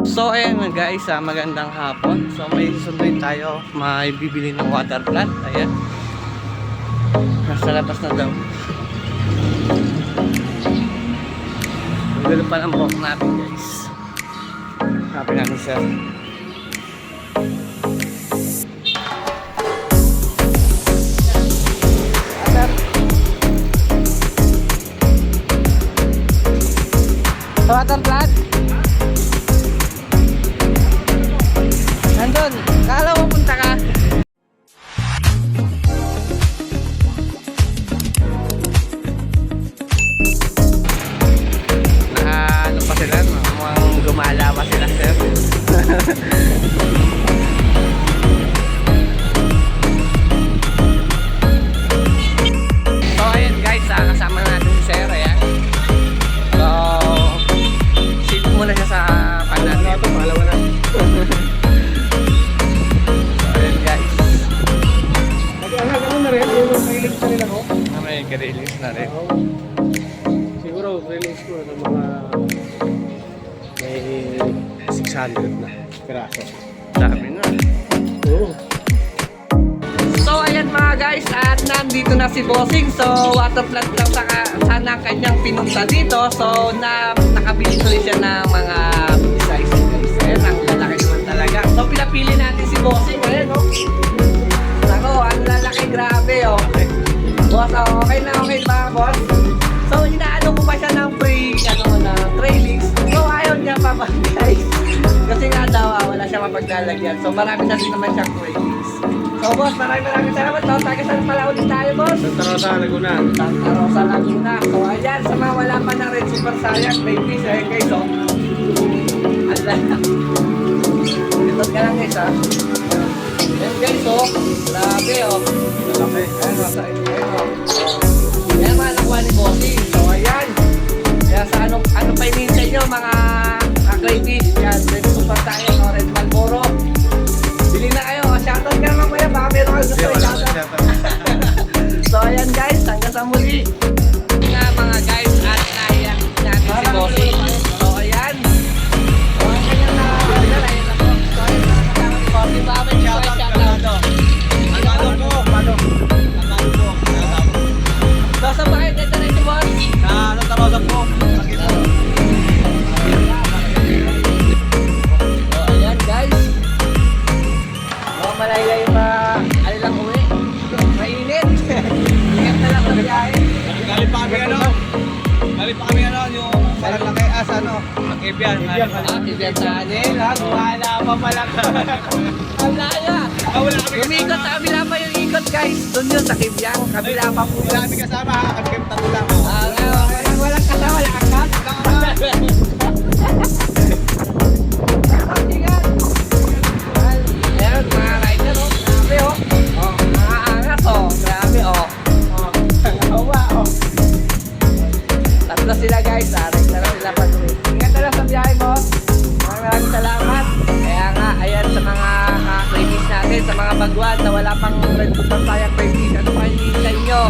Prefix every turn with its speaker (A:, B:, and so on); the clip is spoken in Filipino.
A: So ayan nga guys, magandang hapon. So may susunduin tayo, may bibili ng water plant. Ayan, nasa labas na daw. Ang gulo pa ng buhok natin guys. Happy natin sir. Water plant? Nandun, kala mo punta ka? Ano pa sila? Mukhang gumala pa sila sir. So ayun guys, kasama natin si sir. Ayan. So sit muna siya sa pan natin. Pangalawa na. May release na rin.
B: Siguro release ko ng mga may 600 na piraso.
A: Dami na.
B: Oo.
A: So ayan mga guys, at nandito na si Bossing. So water plant lang sana kanyang pinunta dito. So nakabili tuloy siya ng mga size guys. Ayan, ang lalaki naman talaga. So pinapili natin si Bossing. Ayan o. Nako, ang lalaki, grabe o. Boss, okay na okay ba boss? So inaano ko pa siya ng free trailings. So ayaw niya pa ba guys? Kasi nga daw wala siya mapaglalagyan. So marami na rin naman siyang trailings. So boss, maraming salamat. So taga saan pala ulit tayo boss?
B: Santa Rosa, Laguna.
A: Santa Rosa, Laguna. So ayan, sa mga wala pa ng Red Super Saiyan, babies eh guys o. Ito ka lang guys ha. Ayan guys o. Grabe o.
B: Malaki.
A: Ayan o, sa inyo. Ayan mga nakuha ni Bossing. So ayan. Kaya sa ano pa hinihintay nyo mga crayfish. Yan, Red Super Saiyan o Red Malboro. Bili na kayo. Shoutout ka naman kuya. Baka meron kayo gusto i-shoutout. So ayan guys, hanggang sa muli. Nga mga guys, at naiyak natin si Bossing. So ayan. So ang kanyang naiyak ako. So ayan, nakakasama ni Bossing. Baka may shoutout. So sa bakit ito na si Boss?
B: Santa Rosa po.
A: So ayan guys. Malaylay pa, ano lang uwi. Mainit. Ingat na lang sa biyahe.
B: Galing pa kami yung Malalaki ang Ibian.
A: Ibian sa anin. Wala pa pala. Wala na. Umikot sa kabila pa yung ikot guys. Doon yun sa Kibyang. Kabila pa po.
B: Wala kami kasama, kami tatlo lang.
A: Walang kasama, wala angkat. Ayan, mga rider oh. Grabe oh. Mga angas oh. Grabe oh. Tatlo sila guys. Rider na sila pa. Ingat na lang sa biyahe mo. Maraming salamat. Kaya nga, ayan sa mga crayfish natin, sa mga baguan na wala pang Red Super Saiyan crayfish. Ano pa hinihintay nyo?